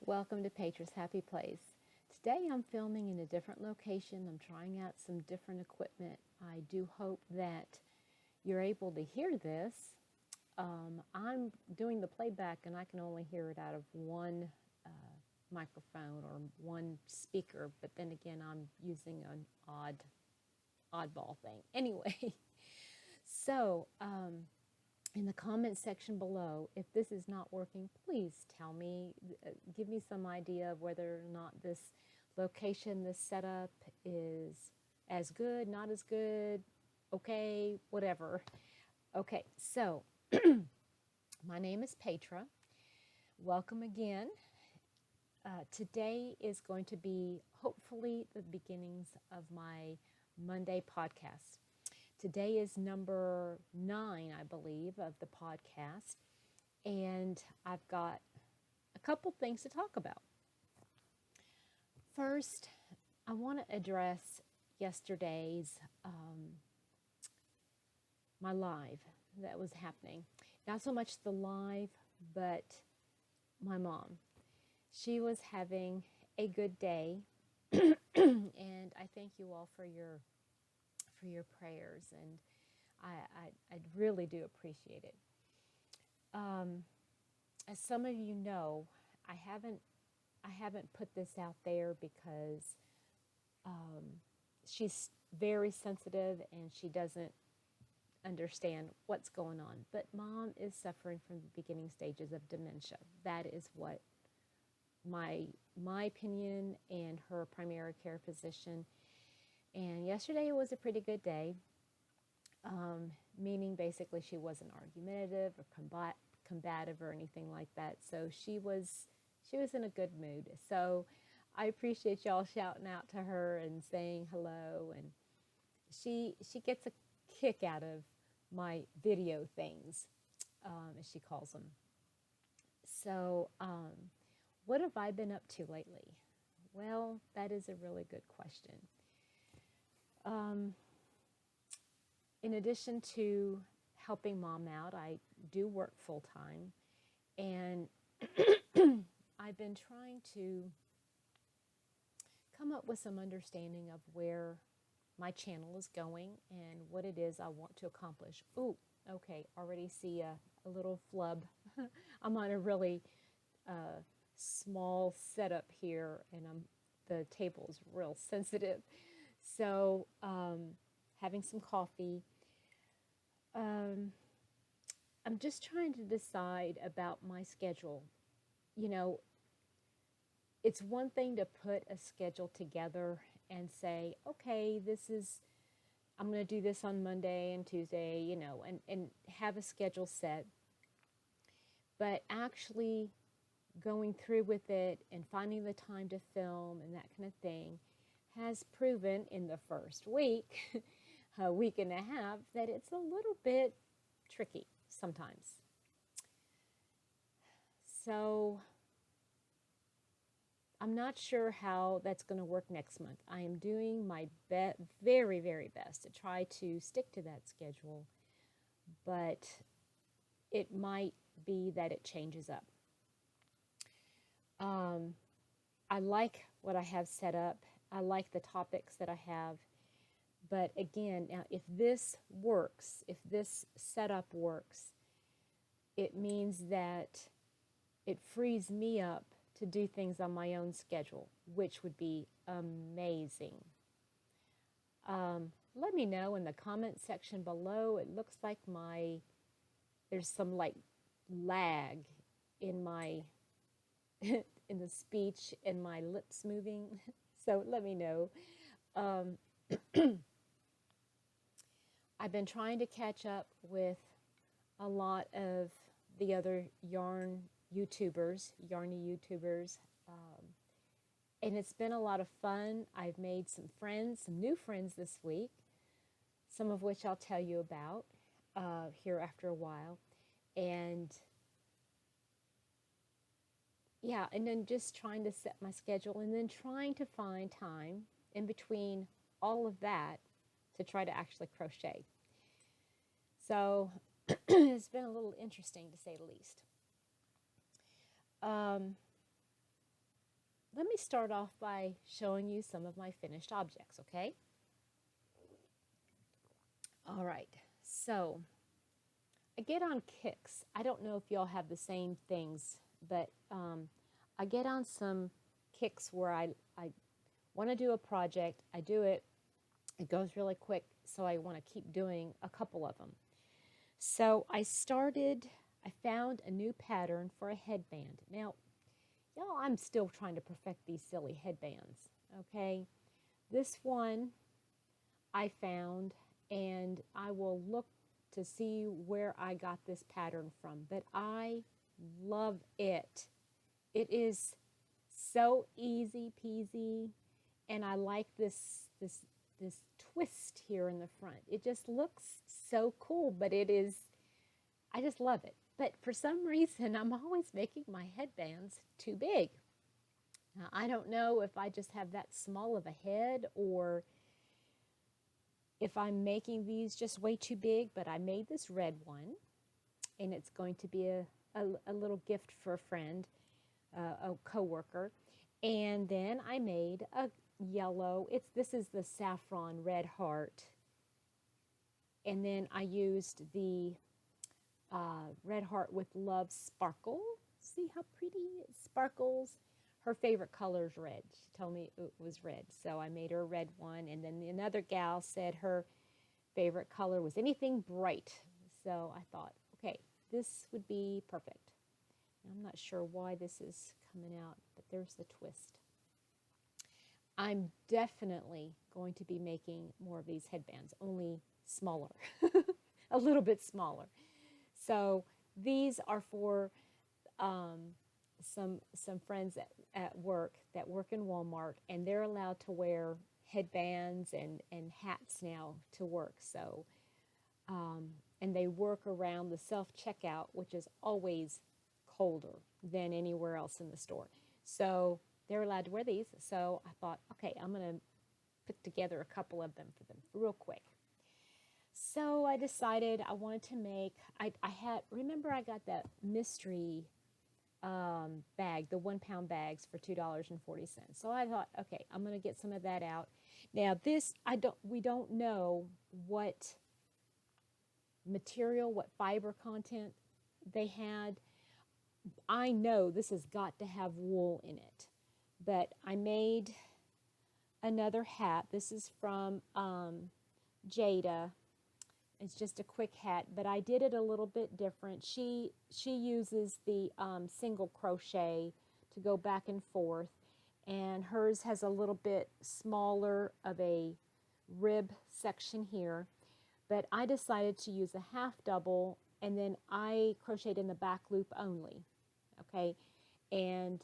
Welcome to Patra's Happy Place. Today I'm filming in a different location. I'm trying out some different equipment. I do hope that you're able to hear this. I'm doing the playback and I can only hear it out of one microphone or one speaker, but then again I'm using an oddball thing. Anyway, so in the comment section below, if this is not working, please tell me, give me some idea of whether or not this location, this setup is as good, not as good, okay, whatever. Okay, so my name is Petra. Welcome again. Today is going to be hopefully the beginnings of my Monday podcast. Today is number 9, I believe, of the podcast, and I've got a couple things to talk about. First, I want to address yesterday's my live that was happening. Not so much the live, but my mom. She was having a good day, and I thank you all for your prayers, and I really do appreciate it. As some of you know, I haven't put this out there because she's very sensitive and she doesn't understand what's going on. But Mom is suffering from the beginning stages of dementia. That is what my opinion and her primary care physician. And yesterday was a pretty good day, meaning basically she wasn't argumentative or combative or anything like that. So she was in a good mood. So I appreciate y'all shouting out to her and saying hello. And she gets a kick out of my video things, as she calls them. So what have I been up to lately? Well, that is a really good question. In addition to helping Mom out, I do work full time, and I've been trying to come up with some understanding of where my channel is going and what it is I want to accomplish. Ooh, okay, already see a little flub. I'm on a really small setup here, and the table is real sensitive. So, having some coffee. I'm just trying to decide about my schedule. You know, it's one thing to put a schedule together and say, okay, I'm going to do this on Monday and Tuesday, and have a schedule set. But actually going through with it and finding the time to film and that kind of thing has proven in the first week, a week and a half, that it's a little bit tricky sometimes. So I'm not sure how that's going to work next month. I am doing my very, very best to try to stick to that schedule, but it might be that it changes up. I like what I have set up. I like the topics that I have. But again, now if this works, if this setup works, it means that it frees me up to do things on my own schedule, which would be amazing. Let me know in the comment section below. It looks like there's some like lag in my in the speech and my lips moving. So let me know. I've been trying to catch up with a lot of the other yarny YouTubers, and it's been a lot of fun. I've made some new friends this week, some of which I'll tell you about here after a while. And yeah, and then just trying to set my schedule and then trying to find time in between all of that to try to actually crochet. So it's been a little interesting, to say the least. let me start off by showing you some of my finished objects, okay? All right, so I get on kicks. I don't know if y'all have the same things, but I get on some kicks where I want to do a project. I do it. It goes really quick, so I want to keep doing a couple of them. So I found a new pattern for a headband. Now, y'all, I'm still trying to perfect these silly headbands, okay? This one I found, and I will look to see where I got this pattern from, but I love it. It is so easy peasy, and I like this twist here in the front. It just looks so cool, but I just love it. But for some reason, I'm always making my headbands too big. Now, I don't know if I just have that small of a head or if I'm making these just way too big, but I made this red one, and it's going to be a little gift for a friend, a coworker. And then I made a yellow. This is the saffron red heart. And then I used the red heart with love sparkle. See how pretty it sparkles? Her favorite color is red. She told me it was red, so I made her a red one. And then another gal said her favorite color was anything bright. So I thought, okay, this would be perfect. I'm not sure why this is coming out, but there's the twist. I'm definitely going to be making more of these headbands, only smaller, a little bit smaller. So these are for some friends at work that work in Walmart, and they're allowed to wear headbands and hats now to work. So, and they work around the self-checkout, which is always colder than anywhere else in the store. So they're allowed to wear these. So I thought, okay, I'm going to put together a couple of them for them real quick. So I decided I wanted to make, remember I got that mystery bag, the 1 pound bags for $2.40. So I thought, okay, I'm going to get some of that out. Now this, we don't know what material, what fiber content they had. I know this has got to have wool in it, but I made another hat. This is from Jada. It's just a quick hat, but I did it a little bit different. She uses the single crochet to go back and forth, and hers has a little bit smaller of a rib section here, but I decided to use a half double, and then I crocheted in the back loop only, okay? And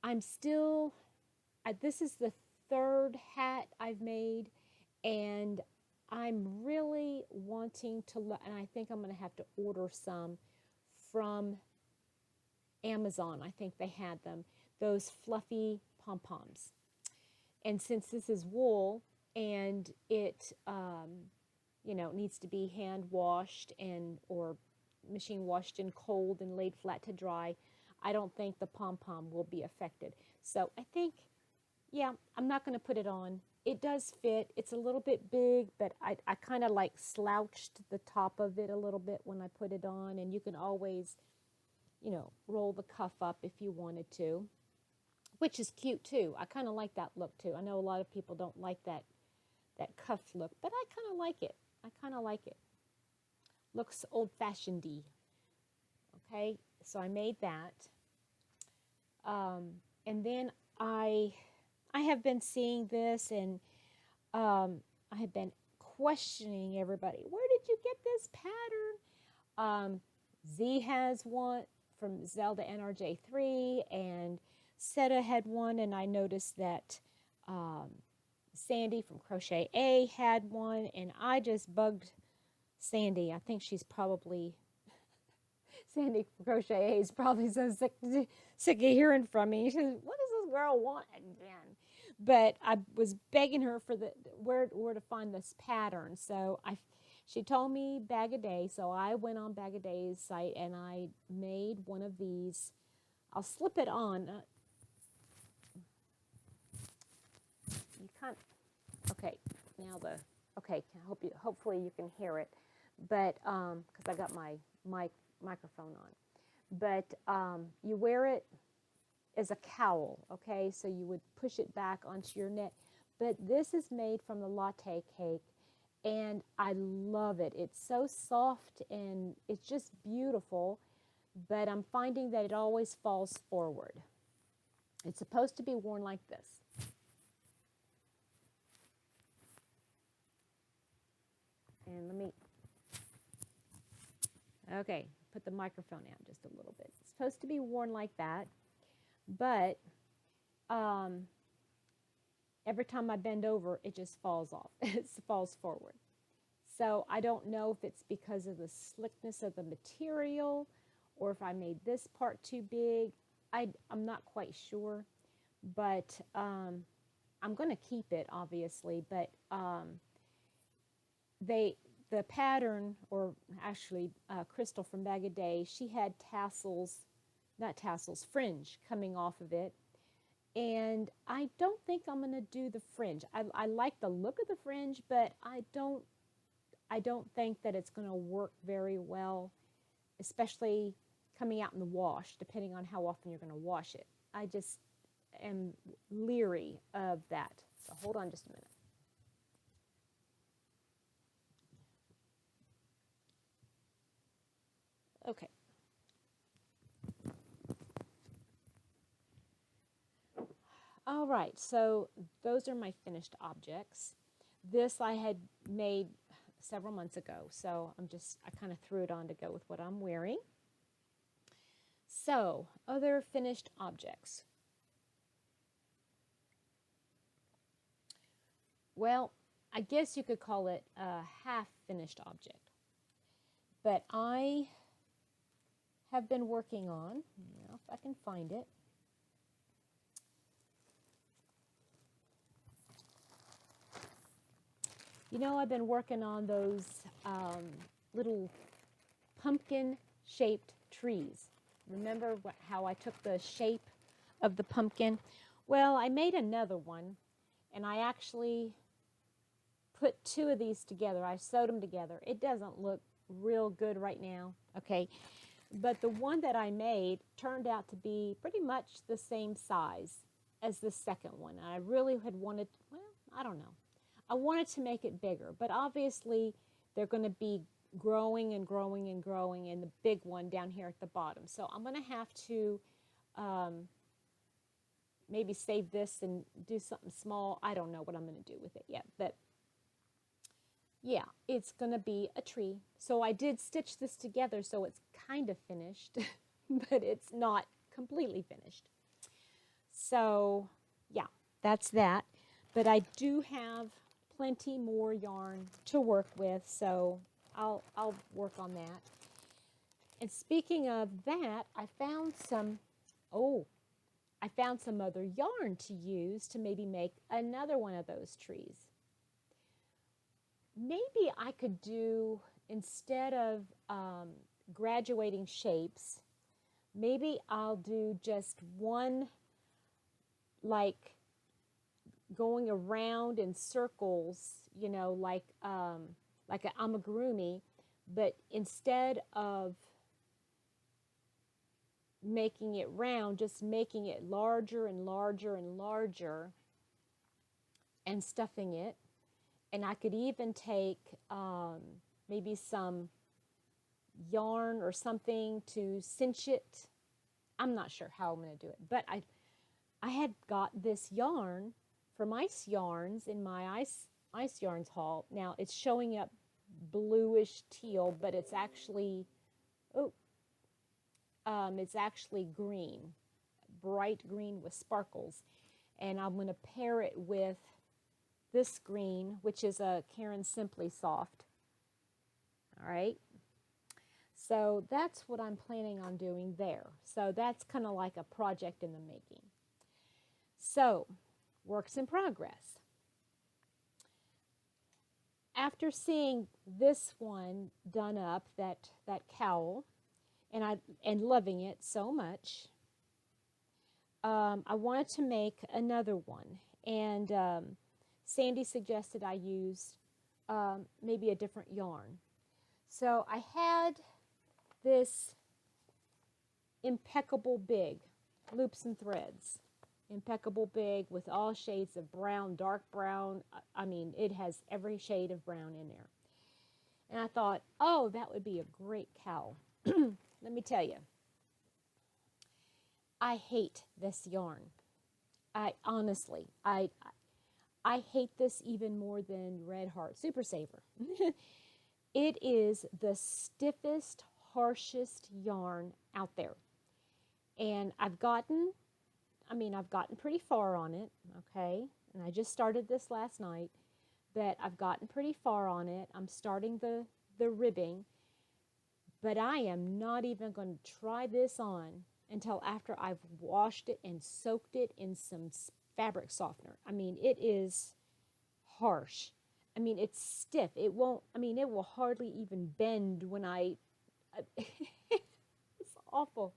I'm still, this is the third hat I've made, and I'm really wanting to look, and I think I'm going to have to order some from Amazon. I think they had them, those fluffy pom-poms. And since this is wool and it, needs to be hand washed or machine washed in cold and laid flat to dry, I don't think the pom-pom will be affected. So I think, yeah, I'm not going to put it on. It does fit. It's a little bit big, but I kind of like slouched the top of it a little bit when I put it on, and you can always, roll the cuff up if you wanted to, which is cute too. I kind of like that look too. I know a lot of people don't like that cuff look, but I kind of like it. Looks old-fashioned-y. Okay, so I made that. And then I have been seeing this, and I have been questioning everybody. Where did you get this pattern? Z has one from Zelda NRJ3, and Seta had one, and I noticed that Sandy from Crochet A had one, and I just bugged Sandy. I think she's probably, Sandy from Crochet A is probably so sick of hearing from me. She says, what does this girl want again? But I was begging her for where to find this pattern. So she told me Bag a Day, so I went on Bag a Day's site and I made one of these. I'll slip it on. you can't, okay, now okay, hopefully you can hear it, but, because I got my microphone on. But you wear it as a cowl, okay? So you would push it back onto your neck. But this is made from the latte cake, and I love it. It's so soft, and it's just beautiful, but I'm finding that it always falls forward. It's supposed to be worn like this. And let me, okay, put the microphone out just a little bit. It's supposed to be worn like that, but every time I bend over, it just falls off. It falls forward. So I don't know if it's because of the slickness of the material or if I made this part too big. I'm not quite sure, but I'm going to keep it, obviously. But the pattern, or actually Crystal from Bag of Day, she had tassels, not tassels, fringe coming off of it. And I don't think I'm going to do the fringe. I like the look of the fringe, but I don't think that it's going to work very well, especially coming out in the wash, depending on how often you're going to wash it. I just am leery of that. So hold on just a minute. Okay. All right, so those are my finished objects. This I had made several months ago, so I kind of threw it on to go with what I'm wearing. So, other finished objects. Well, I guess you could call it a half-finished object. But I have been working on, if I can find it. I've been working on those little pumpkin-shaped trees. Remember how I took the shape of the pumpkin? Well, I made another one, and I actually put two of these together. I sewed them together. It doesn't look real good right now, okay? But the one that I made turned out to be pretty much the same size as the second one. And I really had wanted, well, I don't know. I wanted to make it bigger, but obviously they're going to be growing and growing and growing, and the big one down here at the bottom. So I'm going to have to maybe save this and do something small. I don't know what I'm going to do with it yet, but yeah, it's going to be a tree. So I did stitch this together, so it's kind of finished, but it's not completely finished. So yeah, that's that. But I do have plenty more yarn to work with, so I'll work on that. And speaking of that, I found some other yarn to use to maybe make another one of those trees. Maybe I could do, instead of graduating shapes, maybe I'll do just one, like going around in circles, like an amigurumi, but instead of making it round, just making it larger and larger and larger and stuffing it. And I could even take maybe some yarn or something to cinch it. I'm not sure how I'm going to do it, but I had got this yarn from Ice Yarns in my Ice Yarns haul. Now it's showing up bluish teal, but it's actually green, bright green with sparkles. And I'm going to pair it with this green, which is a Karen Simply Soft. All right. So that's what I'm planning on doing there. So that's kind of like a project in the making. So, works in progress. After seeing this one done up, that cowl, and loving it so much, I wanted to make another one. And Sandy suggested I use maybe a different yarn. So I had this Impeccable Big Loops and Threads. Impeccable Big with all shades of brown, dark brown. I mean, it has every shade of brown in there. And I thought, oh, that would be a great cowl. Let me tell you, I hate this yarn. I honestly, I hate this even more than Red Heart Super Saver. It is the stiffest, harshest yarn out there. And I've gotten pretty far on it, okay? And I just started this last night, but I've gotten pretty far on it. I'm starting the ribbing, but I am not even going to try this on until after I've washed it and soaked it in some fabric softener. I mean, it is harsh. I mean, it's stiff. It will hardly even bend when it's awful.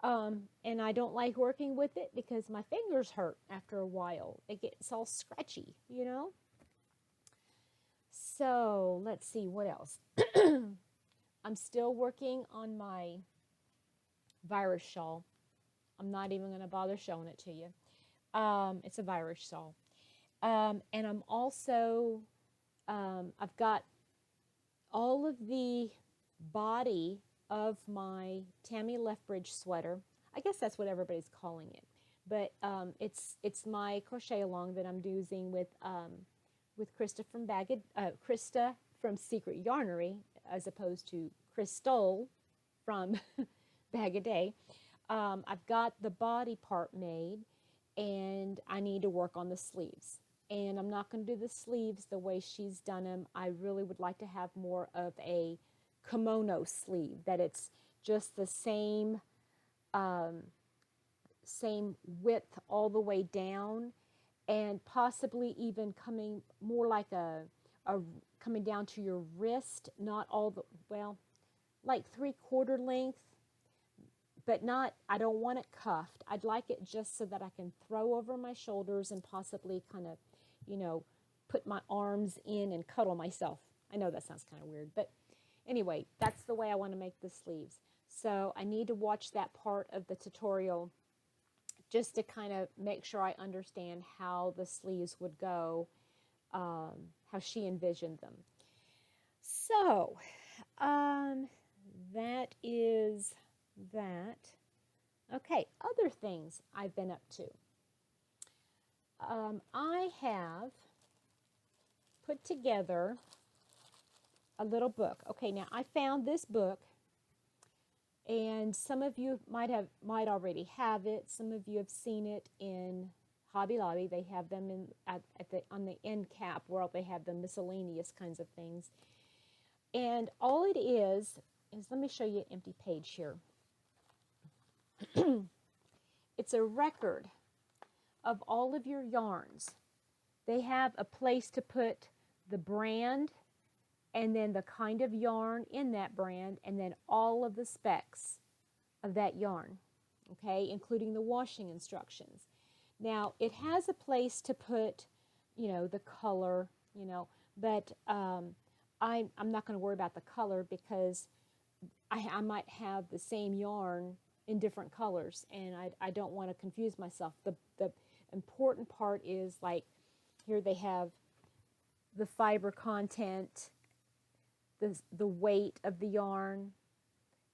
And I don't like working with it because my fingers hurt after a while. It gets all scratchy, you know? So, let's see, what else? I'm still working on my virus shawl. I'm not even going to bother showing it to you. It's a virus shawl. And I'm also, I've got all of the body of my Tammy Lethbridge sweater. I guess that's what everybody's calling it. But it's my crochet along that I'm using with Krista from Secret Yarnery, as opposed to Crystal from Bag a Day. I've got the body part made, and I need to work on the sleeves. And I'm not going to do the sleeves the way she's done them. I really would like to have more of a kimono sleeve, that it's just the same width all the way down, and possibly even coming more like a coming down to your wrist, not all the, well, like 3/4 length, but not, I don't want it cuffed. I'd like it just so that I can throw over my shoulders and possibly kind of, put my arms in and cuddle myself. I know that sounds kind of weird, but anyway, that's the way I want to make the sleeves. So I need to watch that part of the tutorial just to kind of make sure I understand how the sleeves would go, how she envisioned them. So that is that. Okay, other things I've been up to. I have put together a little book. Okay, now I found this book, and some of you might already have it. Some of you have seen it in Hobby Lobby. They have them on the end cap where they have the miscellaneous kinds of things. And all it is let me show you an empty page here. It's a record of all of your yarns. They have a place to put the brand, and then the kind of yarn in that brand, and then all of the specs of that yarn, okay, including the washing instructions. Now, it has a place to put, the color, but I'm not going to worry about the color because I might have the same yarn in different colors, and I don't want to confuse myself. The important part is, like, here they have the fiber content, the weight of the yarn,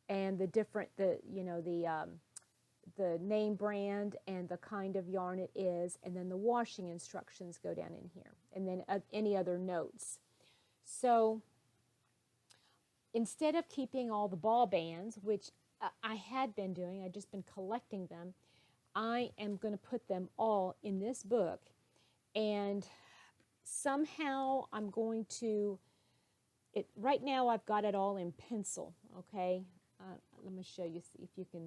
and the name brand and the kind of yarn it is, and then the washing instructions go down in here, and then any other notes. So instead of keeping all the ball bands, which I had been doing, I'd just been collecting them, I am going to put them all in this book, and somehow I'm going to, right now I've got it all in pencil, okay? Let me show you, see if you can